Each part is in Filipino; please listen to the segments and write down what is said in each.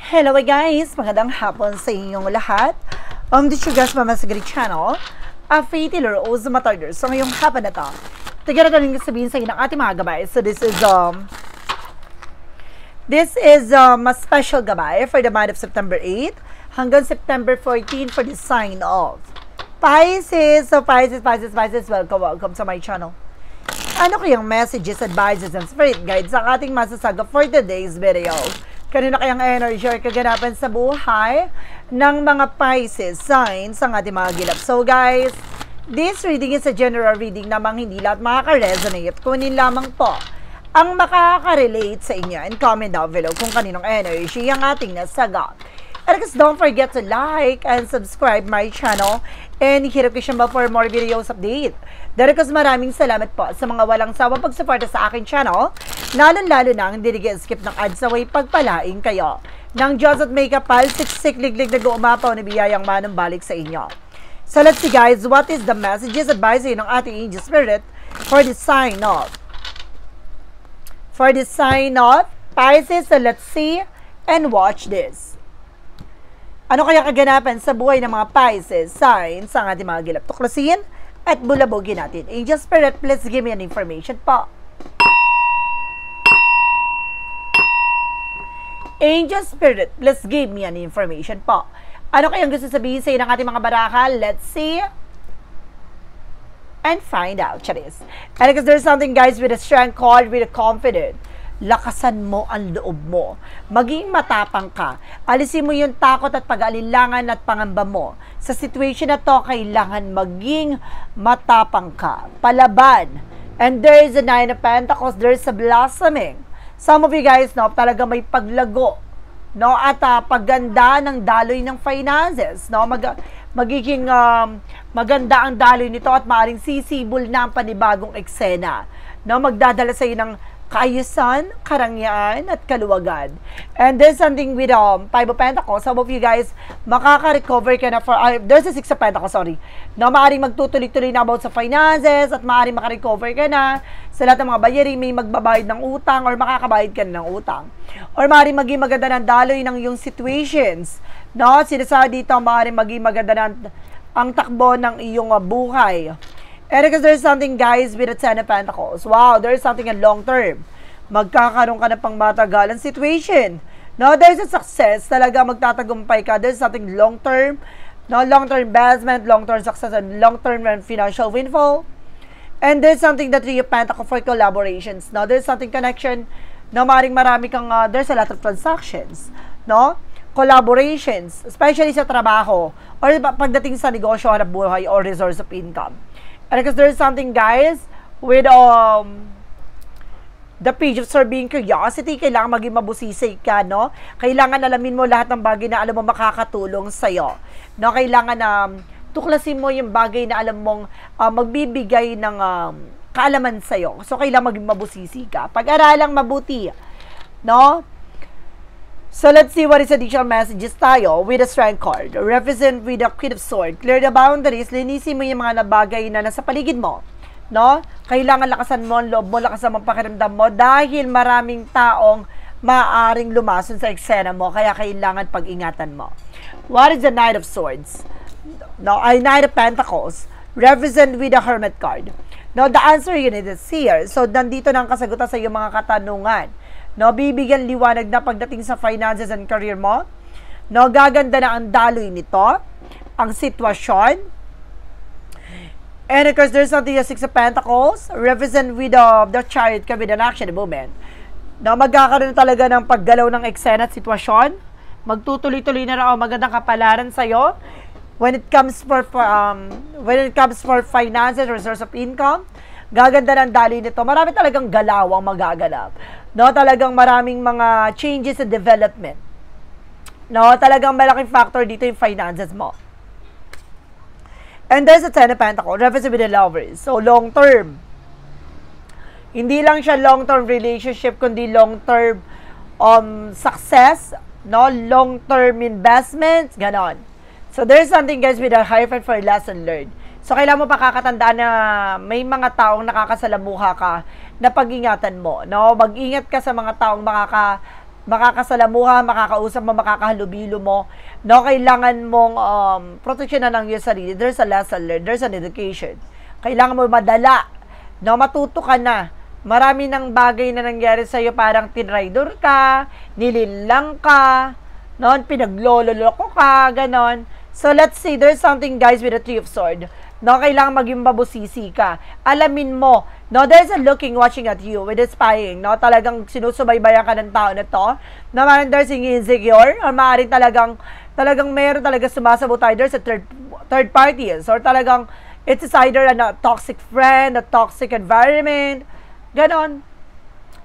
Hello guys! Magandang hapon sa inyong lahat. This is your guys, Mama Sigrid Channel. Faith Taylor o Zumatarder. So ngayong hapon na to, tigara na rin sabihin sa inyo ng ating mga gabay. So this is a special gabay for the month of September 8 hanggang September 14 for the sign of Pisces. So Pisces, welcome sa my channel. Ano kayang messages, advices, and spirit guides ang ating masasaga for today's video? Kanina kayang energy or kaganapan sa buhay ng mga Pisces signs ang ating mga gilap. So guys, this reading is a general reading namang hindi lahat makaka-resonate. Kunin lamang po ang makaka-relate sa inyo and comment down below kung kaninong energy ang ating nasagot. And guys, don't forget to like and subscribe my channel and hit notification bell for more videos update. Dahil guys, maraming salamat po sa mga walang sawang pagsuporta sa aking channel, lalo-lalo na hindi nag-skip ng ads na way pagpalaing kayo ng Diyos at may kapal, siksik, liglig, nag-uumapaw na biyayang manumbalik sa inyo. So let's see guys, what is the messages, advice ng ating angel spirit for the sign of Pisces? So let's see and watch this. Ano kaya kaganapan sa buhay ng mga Pisces signs ang ating mga gilap? Tuklasin at bulabogin natin. Angel Spirit, please give me an information po. Angel Spirit, please give me an information po. Ano kayang gusto sabihin sa ng ating mga barakal? Let's see and find out. Charis. And because there's something guys with a strength card, with a confidence. Lakasan mo ang loob mo. Maging matapang ka. Alisin mo yung takot at pag-alinlangan at pangamba mo. Sa situation na to, kailangan maging matapang ka. Palaban. And there is a Nine of Pentacles. There is a blossoming. Some of you guys, no, talaga may paglago. No, at pagganda ng daloy ng finances. No, magiging maganda ang daloy nito at maaaring sisibol na ang panibagong eksena. No, magdadala sa iyo ng kaayusan, karangyaan, at kaluwagan. And there's something with Five of Pentacles. Some of you guys, makaka-recover ka na for, there's a Six of Pentacles, sorry. Na maaaring magtutuloy-tuloy na about sa finances, at maaaring makarecover ka na sa lahat ng mga bayarin, may magbabayad ng utang, or makakabayad ka na ng utang. Or maaaring maging maganda ng daloy ng iyong situations. No? Sinasabi dito, maaaring maging maganda ng ang takbo ng iyong buhay. And because there's something guys with a Ten of Pentacles. Wow, there's something in long term. Magkakaroon ka na pang matagalan situation. No, there's a success. Talaga magtatagumpay ka. There's something long term. No, long term investment, long term success, and long term financial windfall. And there's something that Three of Pentacles for collaborations. No, there's something connection. No, maring marami kang, there's a lot of transactions. No, collaborations, especially sa trabaho or pagdating sa negosyo, hanap buhay, or resource of income. And because there's something guys with the page of serving curiosity, kailangan maging mabusisay ka, no? Kailangan alamin mo lahat ng bagay na alam mo makakatulong sa'yo. No? Kailangan tuklasin mo yung bagay na alam mong magbibigay ng kaalaman sa'yo. So, kailangan maging mabusisi ka. Pag-aralang mabuti, no? So, let's see what is additional messages tayo with a strength card. Represent with a Queen of Swords. Clear the boundaries. Linisin mo yung mga nabagay na nasa paligid mo. No? Kailangan lakasan mo ang loob mo, lakasan mo ang pakiramdam mo dahil maraming taong maaaring lumason sa eksena mo. Kaya kailangan pag-ingatan mo. What is the Knight of Swords? No, ay Knight of Pentacles. Represent with a Hermit card. No, the answer yun is here. So, nandito na ang kasagutan sa iyong mga katanungan. No, bibigyan liwanag na pagdating sa finances and career mo. No, gaganda na ang daloy nito, ang sitwasyon. And of course, there's something, the Six of Pentacles, represent with the Chariot ka with an action movement. No, magkakaroon talaga ng paggalaw ng eksena at sitwasyon. Magtutuloy-tuloy na raw magandang kapalaran sa'yo. When it comes for finances, resource of income, gaganda ng daloy nito. Marami talagang galawang magaganap. No, talagang maraming mga changes and development. No, talagang malaking factor dito yung finances mo. And there's a Ten of Pentacles, represent with the Lovers. So, long term. Hindi lang siya long-term relationship, kundi long-term success, no, long-term investments, ganon. So, there's something guys with a hyphen for lesson learned. So, kailangan mo pakakatandaan na may mga taong nakakasalamuha ka na pag-ingatan mo. No? Mag-ingat ka sa mga taong makakasalamuha, makakausap mo, makakahalubilo mo, no, kailangan mong proteksyonan ng iyong sarili. There's a lesson learned, there's an education. Kailangan mo madala, no, matuto ka na. Marami ng bagay na nangyari sa'yo, parang tinraidor ka, nilinlang ka, no, pinaglololoko ka, ganon. So, let's say, there's something, guys, with a Three of Swords. No, kailangan maging mabusisi ka. Alamin mo, no, there's a looking, watching at you with spying, no, talagang sinusubaybayan ka ng tao na to, na maaaring there's insecure, or maaaring talagang meron talaga sumasabot tayo, there's a third parties, or talagang, it's either a toxic friend, a toxic environment, ganon.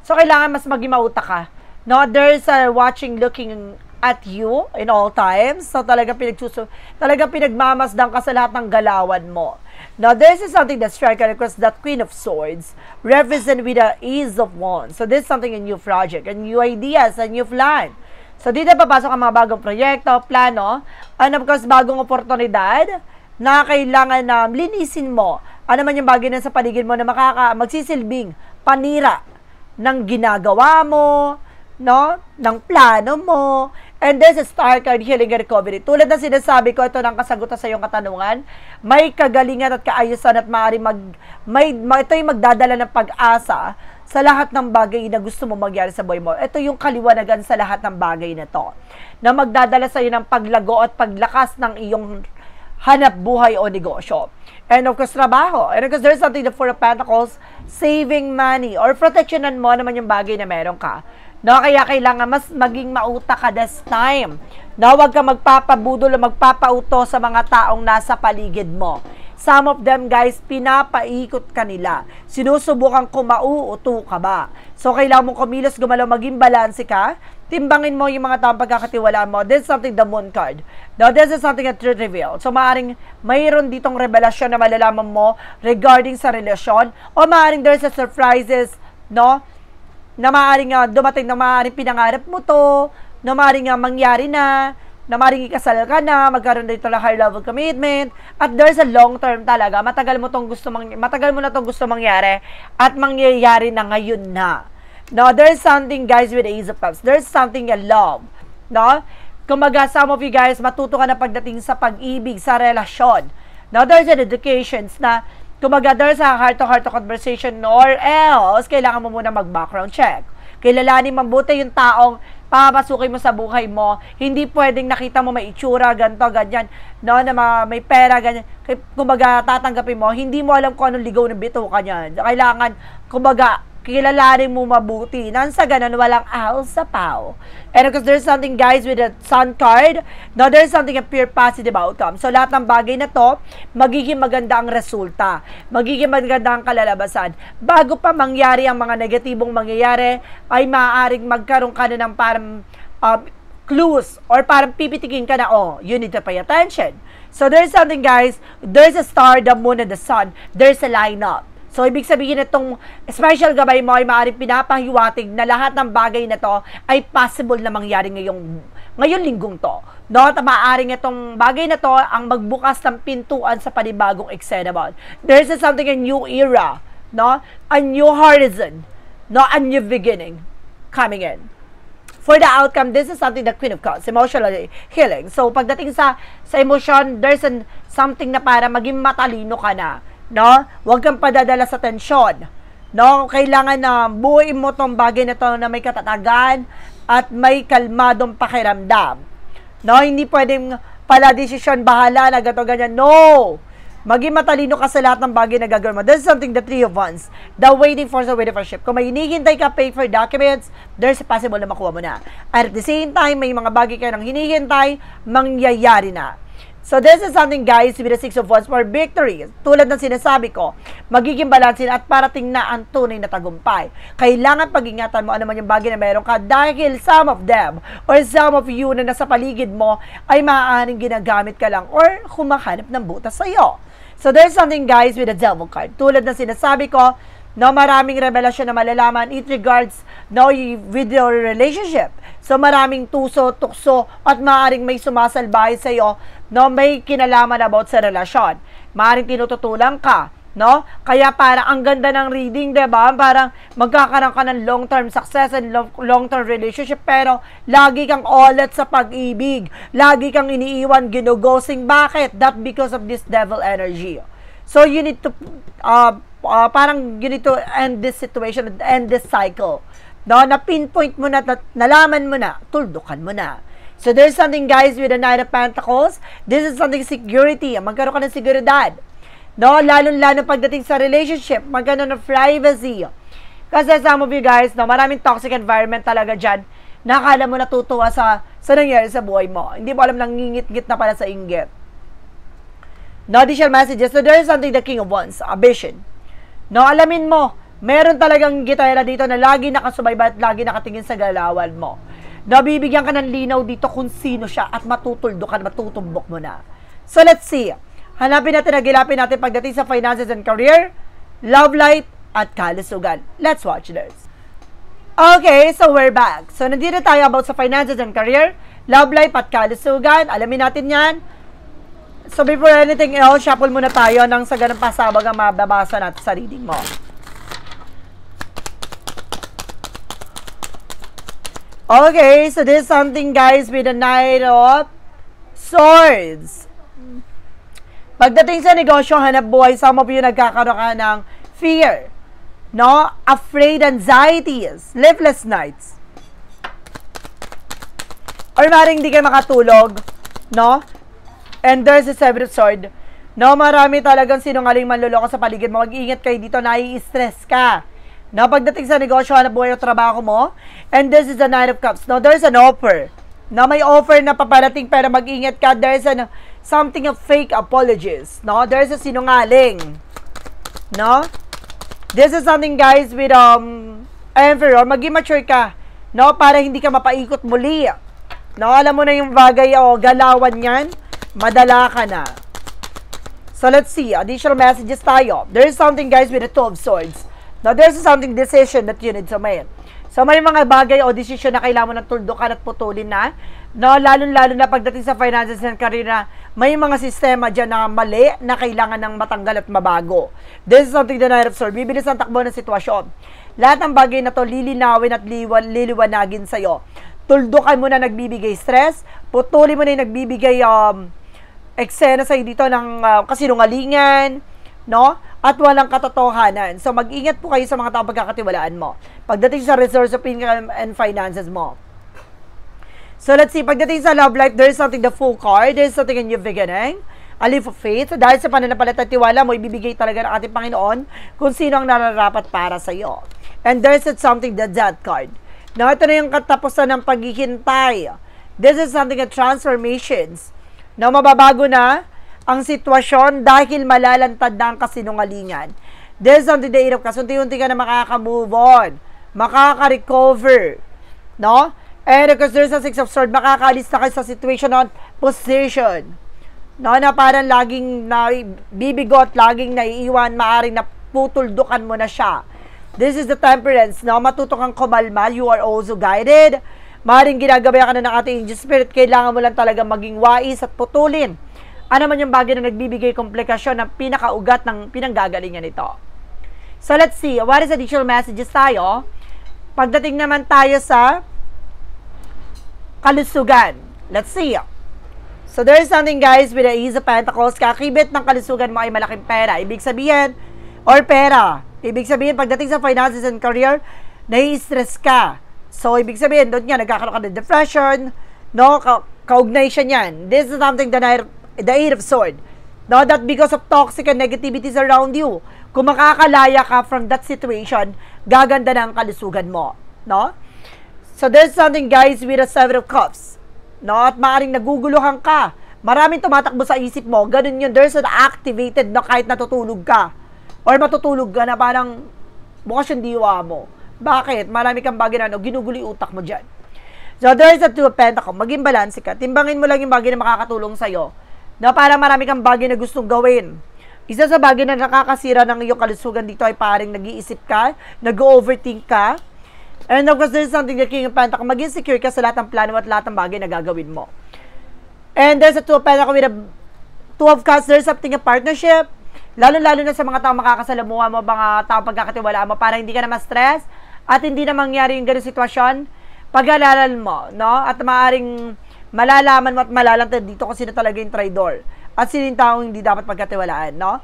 So, kailangan mas maging mauta ka. No, there's a watching, looking at you in all times. So, talaga pinagmamasdan ka sa lahat ng galawan mo. Now, this is something that strikes across that Queen of Swords, represent with the Ace of Wands. So, this is something, a new project, a new ideas, a new plan. So, dito papasok ang mga bagong proyekto, plano, and of course, bagong oportunidad na kailangan na linisin mo. Ano man yung bagay na sa paligid mo na magsisilbing panira ng ginagawa mo, no, ng plano mo. And this is Star card, healing and recovery. Tulad na sinasabi ko, ito ng kasagutan sa iyong katanungan. May kagalingan at kaayusan at maaari ito yung magdadala ng pag-asa sa lahat ng bagay na gusto mo mangyari sa buhay mo. Ito yung kaliwanagan sa lahat ng bagay na to, na magdadala sa iyo ng paglago at paglakas ng iyong hanap buhay o negosyo. And of course, trabaho. And of course, there's something, the Four of Pentacles, saving money or protectionan mo naman yung bagay na meron ka. No, kaya kailangan mas maging mauta ka this time. No, huwag ka magpapabudol o magpapauto sa mga taong nasa paligid mo. Some of them, guys, pinapaikot ka nila. Sinusubukan kung mauuto ka ba. So, kailangan mong kumilos, gumalaw, maging balanse ka. Timbangin mo yung mga taong pagkakatiwalaan mo. This is something, the Moon card. No, this is something that truth reveal. So, maaaring mayroon ditong revelasyon na malalaman mo regarding sa relasyon. O maaaring there's a surprises, no, na maaaring dumating, na maaaring pinangarap mo to, na maaaring mangyari na maaaring ikasal ka na, magkaroon dito ng high level commitment, at there's a long term talaga, matagal mo na tong gusto mangyari, at mangyayari na ngayon na. No, there's something, guys, with the Ace of Cups, there's something a love, no? Kumaga, some of you guys, matuto ka na pagdating sa pag-ibig, sa relasyon. Now, there's an educations na kumaga, there's a heart-to-heart conversation, or else, kailangan mo muna mag-background check. Kilalanin mabuti yung taong papasukin mo sa buhay mo. Hindi pwedeng nakita mo may itsura, ganito, ganyan, no, na may pera, ganyan. Kumaga, tatanggapin mo, hindi mo alam kung anong ligaw ng bito ka niyan. Kailangan, kumaga, kilalanin mo mabuti. Nang sa ganun, walang ahol sa pao. And because there's something, guys, with the Sun card, no, there's something a pure positive outcome. So, lahat ng bagay na to, magiging maganda ang resulta. Magiging maganda ang kalalabasan. Bago pa mangyari ang mga negatibong mangyayari, ay maaaring magkaroon ka na ng parang clues, or parang pipitikin ka na, oh, you need to pay attention. So, there's something, guys, there's a star, the moon, and the sun. There's a lineup. So, ibig sabihin itong special gabay mo ay maaaring pinapahiwatig na lahat ng bagay na to ay possible na mangyari ngayon linggong to. No? At maaaring itong bagay na to ang magbukas ng pintuan sa panibagong excenable. There's something, a new era, no? A new horizon, no? A new beginning coming in. For the outcome, this is something, the Queen of Cups, emotional healing. So, pagdating sa emotion, there's something na para maging matalino ka na. No? Huwag kang padadala sa tensyon. No? Kailangan na buuin mo tong bagay na to na may katatagan at may kalmadong pakiramdam. No? Hindi pwedeng pala desisyon, bahala na gato ganyan. No! Maging matalino ka sa lahat ng bagay na gagawin mo. This is something, the Three of Wands. The waiting for ship. Kung may hinihintay ka, pay for documents, there's a possible na makuha mo na. At the same time, may mga bagay ka nang hinihintay, mangyayari na. So, this is something, guys, with the Six of Wands for victory. Tulad ng sinasabi ko, magiging balansin at parating na ang tunay na tagumpay. Kailangan pag-ingatan mo ano man yung bagay na meron ka dahil some of them or some of you na nasa paligid mo ay maaaring ginagamit ka lang or humahanap ng butas sa'yo. So, there's something, guys, with the Devil card. Tulad ng sinasabi ko, no, maraming revelasyon na malalaman. It regards, no, with your relationship. So, maraming tuso, tukso, at maaaring may sumasalbahay sa'yo, no, may kinalaman about sa relasyon. Maaaring tinututulang ka, no? Kaya parang ang ganda ng reading, 'di ba? Parang magkakaroon ka ng long-term success and long-term relationship, pero lagi kang ulit sa pag-ibig. Lagi kang iniiwan, ginugosing. Bakit? That because of this devil energy. So you need to parang you need to end this situation, end this cycle. No, na pinpoint mo na, nalaman mo na, tuldukan mo na. So there's something, guys, with the Knight of Pentacles. This is something security. Magkaroon ka ng seguridad. No, lalo-lalo pagdating sa relationship, magkaroon ng privacy. Kasi some of you guys, no, maraming toxic environment talaga dyan. Nakala mo natutuwa sa nangyari sa buhay mo. Hindi mo alam, nangingit-ngit na pala sa inggit. No, additional messages. So there is something, the King of Wands, a vision. No, alamin mo, meron talagang gitara dito na lagi nakasubaybay at lagi nakatingin sa galawan mo. Nabibigyan ka ng linaw dito kung sino siya at matutuldukan, matutumbok mo na. So let's see. Hanapin natin, nagilapin natin pagdating sa finances and career, love life, at kalusugan. Let's watch this. Okay, so we're back. So nandito tayo about sa finances and career, love life, at kalusugan. Alamin natin yan. So before anything else, shuffle muna tayo nang sa ganang pasabag ang mababasa natin sa reading mo. Okay, so this is something, guys, with the Knight of Swords. Pagdating sa negosyo, hanap buhay, some of you nagkakaroon ka ng fear, no? Afraid, anxieties, sleepless nights. Or maring hindi kayo makatulog, no? And there's a Seven of Swords. No, marami talagang sinungaling manloloko sa paligid mo. Mag-iingat kayo dito, nai-stress ka. No, pagdating sa negosyo, hanap buhay o trabaho mo. And this is the Nine of Cups. No, there's an offer. No, may offer na paparating, pero mag-ingat ka. There's something of fake apologies. No, there's a sinungaling. No, this is something, guys, with Emperor. Maging mature ka. No, para hindi ka mapaikot muli. No, alam mo na yung bagay o galawan yan. Madala ka na. So let's see. Additional messages tayo. There is something, guys, with the Two of Swords. Now, there's something decision that you need to make. So, may mga bagay o decision na kailangan mo ng tuldukan at putulin na. No, lalo-lalo na pagdating sa finances and career na may mga sistema dyan na mali na kailangan ng matanggal at mabago. This is something the Knight of Swords. Bibilis ang takbo ng sitwasyon. Lahat ng bagay na to lilinawin at liliwanagin sa'yo. Tuldukan mo na nagbibigay stress. Putulin mo na yung nagbibigay eksena sa'yo dito ng kasinungalingan, no? At walang katotohanan. So, mag-ingat po kayo sa mga taong pagkakatiwalaan mo. Pagdating sa resource of income and finances mo. So, let's see. Pagdating sa love life, there is something, the Fool card. There is something a new beginning. A leap of faith. So, dahil sa pananampalataya at tiwala mo, ibibigay talaga ng ating Panginoon kung sino ang nararapat para sa iyo. And there is something, the Death card. Now, ito na yung katapusan ng paghihintay. This is something, a transformations. Now, mababago na ang sitwasyon dahil malalantad na ang kasinungalingan. There's something, the Eight of Cups. Unti-unti ka na makaka-move on. Makaka-recover. No? And because there's a Six of Swords, makakaalis na kayo sa situation on position. No? Na parang laging bibigot, laging naiiwan, maaaring naputuldukan mo na siya. This is the Temperance. No? Matuto kang kumalma. You are also guided. Maaaring ginagabayan ka na ng ating angel spirit. Kailangan mo lang talaga maging wais at putulin. Ano man yung bagay na nagbibigay komplikasyon na pinakaugat ng pinanggagalingan nito. So, let's see. What is additional messages tayo? Pagdating naman tayo sa kalusugan. Let's see. So, there is something, guys, with the Ace of Pentacles. Kakibit ng kalusugan mo ay malaking pera. Ibig sabihin, or pera. Ibig sabihin, pagdating sa finances and career, nai-stress ka. So, ibig sabihin, doon nga, nagkakaroon ka ng depression, no? Kaugnay siya niyan. This is something that the Eight of Swords. No, that because of toxic and negativities around you, kung makakalaya ka from that situation, gaganda na ang kalusugan mo. No? So, there's something, guys, with a Seven of Cups. No? At maaaring naguguluhan ka. Maraming tumatakbo sa isip mo. Ganun yun. There's an activated na kahit natutulog ka. Or matutulog ka na parang bukas yung diwa mo. Bakit? Marami kang bagay na ginuguli utak mo dyan. So, there's a Two of Pentacles. Maging balanse ka. Timbangin mo lang yung bagay na makakatulong sa'yo. Na parang marami kang bagay na gustong gawin. Isa sa bagay na nakakasira ng iyong kalusugan dito ay parang nag-iisip ka, nag-overthink ka. And of course, there's something that King of Pentacles, maging secure ka sa lahat ng plano at lahat ng bagay na gagawin mo. And there's a Two of Pentacles with a Two of Cups, there's something, a partnership, Lalo-lalo na sa mga tao makakasalamuha mo, mga tao pagkakatiwalaan mo, para hindi ka na ma-stress at hindi na mangyari yung ganung sitwasyon. Pag-alalan mo, no? At maaaring malalaman mo at malalantad dito kung sino talaga yung traidor at sino yung taong hindi dapat pagkatiwalaan, no?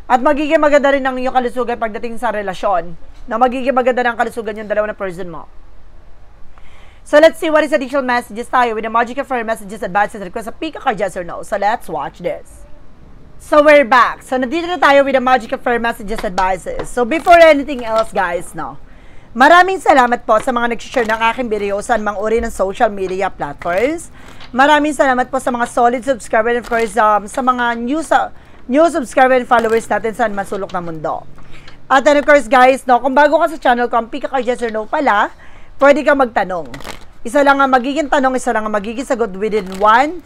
At magiging maganda rin ang iyong kalusugan pagdating sa relasyon, na magiging maganda ng kalusugan yung dalawa na person mo. So let's see what is additional messages tayo with the Magic Affirm messages, advices, requests, pick a card, yes or no. So let's watch this. So we're back. So nandito na tayo with the Magic Affirm messages, advices. So before anything else, guys, no, maraming salamat po sa mga nag-share ng aking video sa mga uri ng social media platforms. Maraming salamat po sa mga solid subscriber and of course sa mga new subscriber and followers natin sa masulok na mundo. At then of course, guys, no, kung bago ka sa channel ko, ang pick a card, yes or no pala, pwede ka magtanong. Isa lang ang magiging tanong, isa lang ang magiging sagot within 1,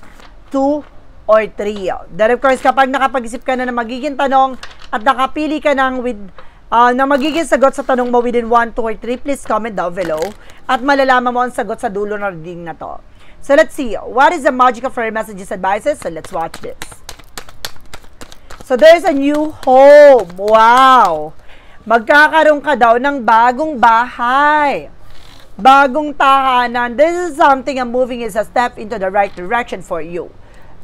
2, or 3. Then of course, kapag nakapag-isip ka na magiging tanong at nakapili ka na magiging sagot sa tanong mo within 1, 2, or 3, please comment down below at malalaman mo ang sagot sa dulo ng reading na to. So let's see, what is the Magic Affirm messages, advices? So let's watch this. So there's a new home. Wow! Magkakaroon ka daw ng bagong bahay. Bagong tahanan. This is something I'm moving is a step into the right direction for you.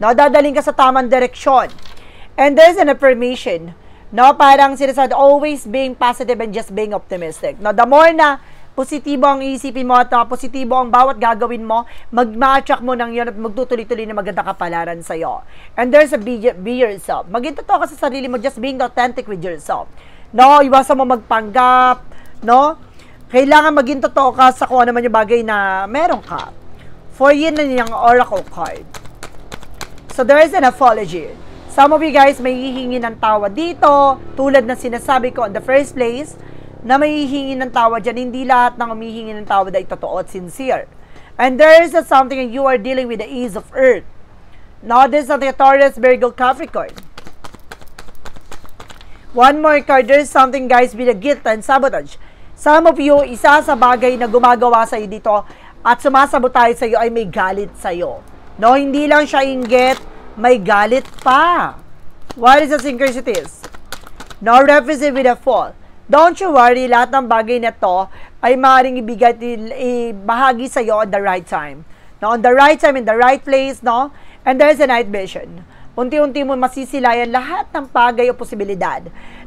No, dadaling ka sa tamang direksyon. And there's an affirmation. No, parang sinasabi, always being positive and just being optimistic. No, the more na positibo ang iisipin mo at positibo ang bawat gagawin mo, mag-match mo ng yun at magtutuloy-tuloy na maganda kapalaran sa'yo. And there's a be yourself. Maging totoo ka sa sarili mo, just being authentic with yourself. No, iwasan mo magpanggap. No, kailangan maging totoo ka sa kung ano man yung bagay na meron ka. For yun na niyang oracle card. So there is an apology. Some of you guys may hihingi ng tawad dito, tulad na sinasabi ko in the first place, na may hihingi ng tawad dyan. Hindi lahat ng umihingi ng tawad ay totoo at sincere. And there is something that you are dealing with the Ace of Earth. Now this is the Taurus, Virgo, Capricorn. One more card, there is something, guys, with the guilt and sabotage. Some of you, isa sa bagay na gumagawa sa'yo dito at sumasabotage sa'yo ay may galit sa'yo. No, hindi lang siya inggit, may galit pa. What is the synchronicities? No, represent with a fall. Don't you worry, lahat ng bagay na to ay maaaring ibahagi sa'yo at the right time. No, on the right time, in the right place, no? And there's a night vision. Unti-unti mo masisilayan lahat ng bagay o posibilidad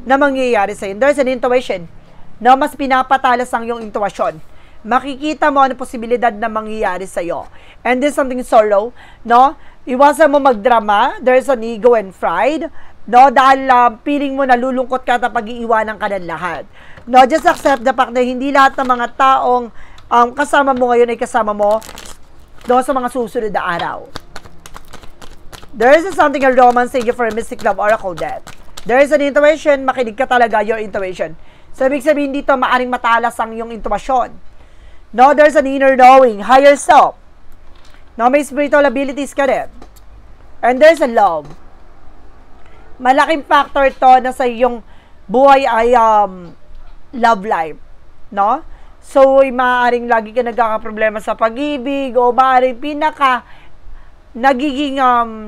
na mangyayari sa'yo. There's an intuition. No, mas pinapatalas ang iyong intuition. Makikita mo ang posibilidad na mangyayari sa'yo. And there's something sorrow, no? Iwasan mo magdrama. There's an ego and pride, no? Dahil feeling mo nalulungkot ka at pag-iiwanan ka ng lahat. No, just accept the fact na hindi lahat ng mga taong kasama mo ngayon ay kasama mo no, sa mga susunod na araw. There is something a romance, thank you for a mystic love oracle death. There is an intuition, makinig ka talaga your intuition. So, ibig sabihin dito, maaring matalas ang iyong intuition. No, there's an inner knowing, higher self. No, may spiritual abilities ka rin. And there's a love. Malaking factor to na sa iyong buhay ay love life. No? So, maaaring lagi ka nagkakaproblema sa pag-ibig o maaaring nagiging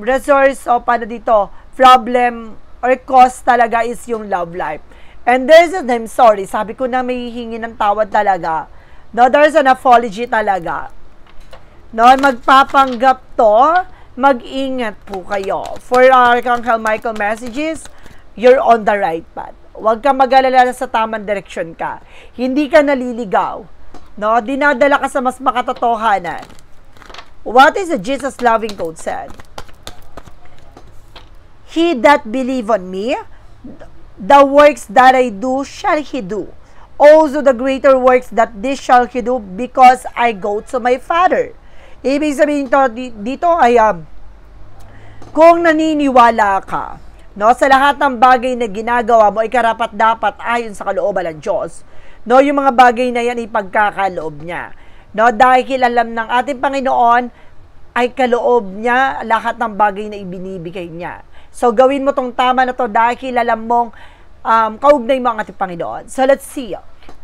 resource o problem or cause talaga is yung love life. And there's a I'm sorry, sabi ko na may hihingi ng tawad talaga. No, there's an apology talaga. No, magpapanggap to, mag-ingat po kayo. For Archangel Michael messages, you're on the right path. Huwag kang mag-alala sa tamang direksyon ka. Hindi ka naliligaw. No, dinadala ka sa mas makatotohanan. What is the Jesus loving code said? He that believe on me, the works that I do shall he do. Also the greater works that this shall he do because I go to my Father. Ibig sabihin dito ay kung naniniwala ka, no, sa lahat ng bagay na ginagawa mo ay karapat-dapat ayon sa kalooban ng Diyos. No, yung mga bagay na yan ay pagkakaloob niya. No, dahil alam ng ating Panginoon ay kaloob niya lahat ng bagay na ibinibigay niya. So, gawin mo tong tama na to dahil alam mong kaugnay mo ang ating Panginoon. So, let's see.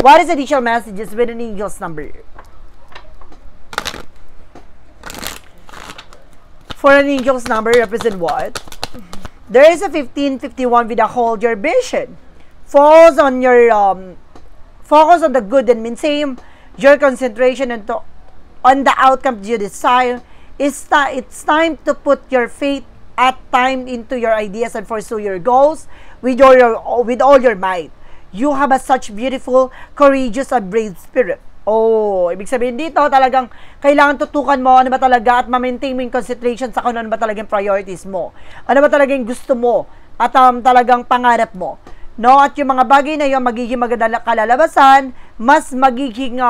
What is the additional messages with an angel's number? For an angel's number, represent what? There is a 1551 with a hold your vision. Focus on your focus on the good and maintain your concentration on the outcome you desire. It's time to put your faith at time into your ideas and pursue your goals with all your might. You have such beautiful, courageous, and brave spirit. Oh, ibig sabihin dito talagang kailangan tutukan mo ano ba talaga at ma-maintain mo yung concentration sa kung ano ba talagang priorities mo. Ano ba talagang gusto mo at talagang pangarap mo. No, at yung mga bagay na yun magiging maganda kalalabasan, mas magiging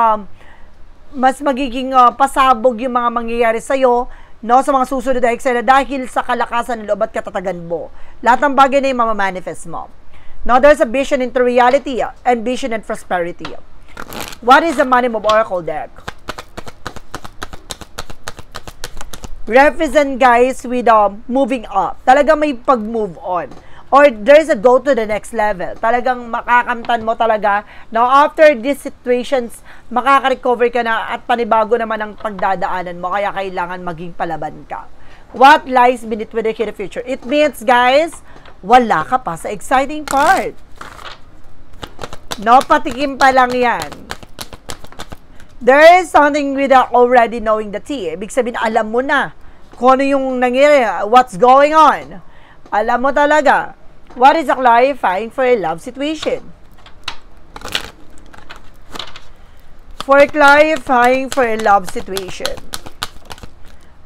pasabog yung mga mangyayari sa iyo, no, sa mga susunod na eksena dahil sa kalakasan ng loob at katatagan mo. Lahat ng bagay na yung mamamanifest mo. Now, there's a vision into reality and vision and prosperity. What is the Money Move Oracle deck? Represent guys with moving up. Talagang may pag-move on. Or there's a go to the next level. Talagang makakamtan mo talaga. Now, after these situations, makaka-recover ka na at panibago naman ang pagdadaanan mo. Kaya kailangan maging palaban ka. What lies beneath with the future? It means, guys, wala ka pa sa exciting part. No, patikim pa lang yan. There is something without already knowing the tea. Ibig sabihin, alam mo na kung ano yung nangyari, what's going on. Alam mo talaga. What is a clarifying for a love situation? For clarifying for a love situation.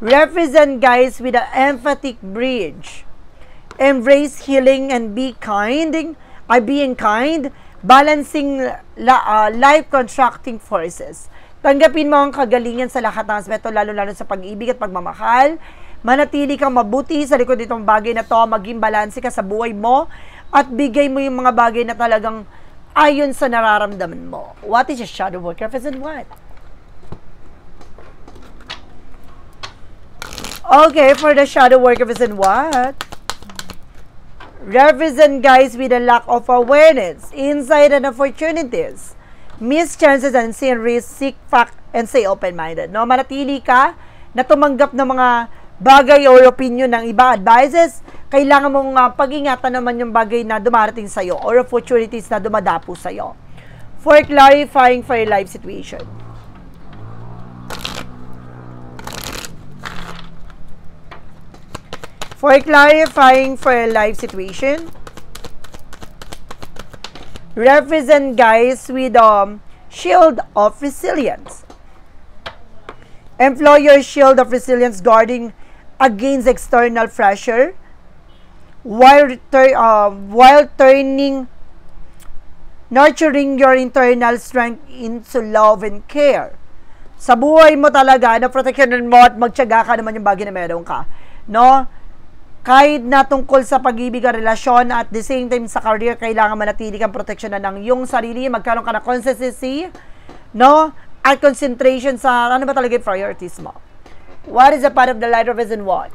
Represent guys with an emphatic bridge. Embrace healing and be kind. Being kind. Balancing life constructing forces. Tanggapin mo ang kagalingan sa lahat ng aspeto, lalo-lalo sa pag-ibig at pagmamahal. Manatili kang mabuti sa likod nitong bagay na to, maging balanse ka sa buhay mo, at bigay mo yung mga bagay na talagang ayon sa nararamdaman mo. What is your shadow work? Represent what? Okay, for the shadow work, represent what? Represent guys with a lack of awareness, insight and opportunities. Miss chances and see risk, seek fact, and stay open-minded. No, manatili ka na tumanggap ng mga bagay o opinion ng iba, advices, kailangan mong pag-ingatan naman yung bagay na dumarating sa'yo or opportunities na dumadapo sa'yo. For clarifying for your life situation. For clarifying for your life situation. Represent guys with shield of resilience. Employ your shield of resilience guarding against external pressure while nurturing your internal strength into love and care. Sa buhay mo talaga, na proteksyonan mo at magtiyaga ka naman yung bagay na meron ka. No? Kahit na tungkol sa pag-ibig at relasyon, at the same time sa career, kailangan manatili kang proteksyonan ng iyong sarili, magkaroon ka ng consistency, no? At concentration sa ano ba talaga yung priorities mo. What is the part of the light represent what?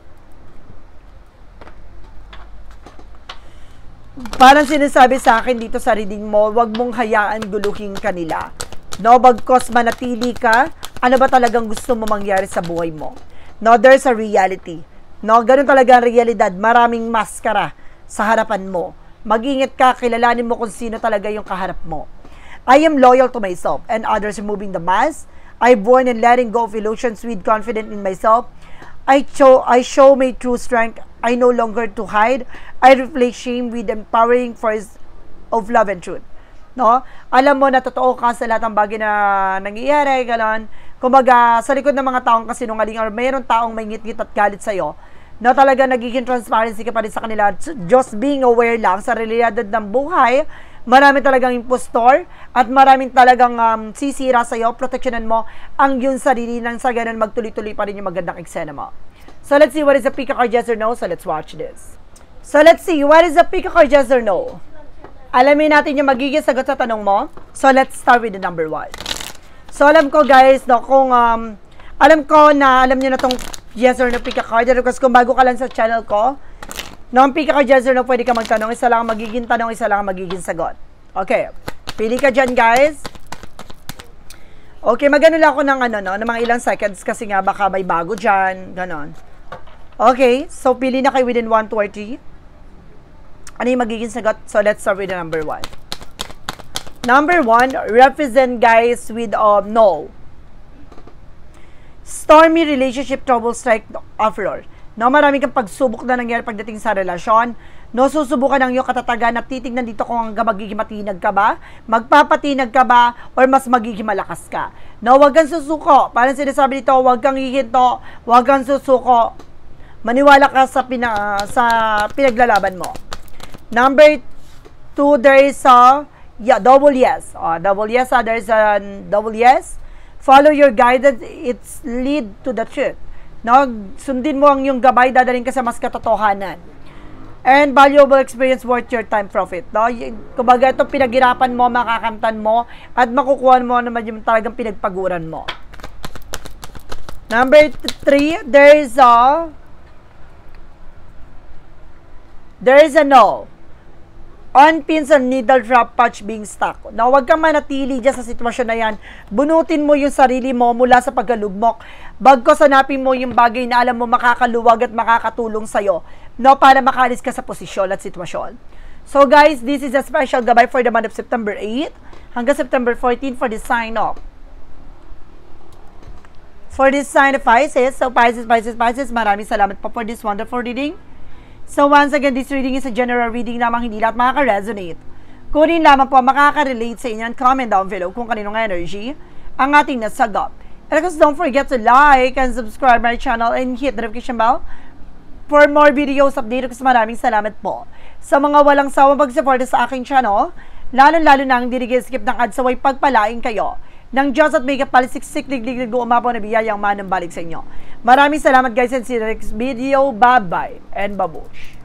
Parang sinasabi sa akin dito sa reading mo, wag mong hayaan guluhin kanila. No, bagkos manatili ka, ano ba talagang gusto mo mangyari sa buhay mo? No, there's a reality. No, ganun talaga ang realidad. Maraming maskara sa harapan mo. Mag-ingat ka, kilalanin mo kung sino talaga yung kaharap mo. I am loyal to myself and others, removing the mask. I born and letting go of illusions with confidence in myself. I show my true strength. I no longer to hide. I replace shame with empowering force of love and truth. No? Alam mo na totoo ka sa lahat ng bagay na nangyayari, gano'n. Kumbaga, sa likod ng mga taong kasinungaling or mayroon taong may ngit-ngit at galit sa'yo, na talaga nagiging transparency ka pa rin sa kanila. Just being aware lang sa realidad ng buhay, marami talagang impostor at maraming talagang sisira sa'yo. Proteksyonan mo ang yun sarili nang sa ganun magtuloy-tuloy pa rin yung magandang eksena mo. So let's see what is the pick a card, yes or no. So let's watch this. So let's see what is the pick a card, yes or no. Alamin natin yung magiging sagot sa tanong mo. So let's start with the number 1. So alam ko guys, no, kung alam ko na alam niyo na tong yes or no pick a card, kasi kung bago ka lang sa channel ko, no, ang pick a card, yes or no, pwede ka magtanong, isa lang magiging tanong, isa lang magiging sagot. Okay, pili ka dyan guys. Okay, magano lang ako ng ng mga ilang seconds kasi nga baka may bago dyan, ganon. Okay, so pili na kayo within 1 to 3. Ano yung magiging sagot? So, let's start with the number 1. Number 1, represent guys with no. Stormy relationship, trouble strike after. No, marami kang pagsubok na nangyari pagdating sa relasyon. No, susubukan ng iyong katatagan at titignan dito kung hanggang magiging matinag ka ba, magpapatinag ka ba, or mas magiging malakas ka. No, huwag kang susuko. Parang sinasabi dito, huwag kang hihinto, huwag kang susuko. Maniwala ka sa pinaglalaban mo. Number 2, there is double yes. Double yes, there is a double yes. Follow your guidance, it's lead to the truth. No, sundin mo ang iyong gabay, dadaling ka sa mas katotohanan. And valuable experience worth your time profit. No, kumbaga itong pinaghirapan mo, makakamtan mo, at makukuha mo naman yung talagang pinagpaguran mo. Number 3, there is a no. On pins and needle drop patch being stuck. Na huwag kang manatili dyan sa sitwasyon na yan. Bunutin mo yung sarili mo mula sa pagkalugmok. Bagkos hanapin mo yung bagay na alam mo makakaluwag at makakatulong sa'yo. No, para makalis ka sa posisyon at sitwasyon. So guys, this is a special gabay for the month of September 8 hanggang September 14 for the sign of. For this sign of Pisces. So Pisces, maraming salamat po for this wonderful reading. So once again, this reading is a general reading lamang, hindi lahat makaka-resonate. Kunin lamang po makaka-relate sa inyo and comment down below kung kaninong energy ang ating nasagot. And of course, don't forget to like and subscribe my channel and hit the notification bell for more videos update. Kasi maraming salamat po sa mga walang sawang pag-support sa aking channel, lalo-lalo na ang skip ng ads, saway pagpalain kayo ng Diyos at may kapalisiksik liglig umapaw na biyayang manang balik sa inyo. Maraming salamat guys and see you next video. Bye-bye and babush.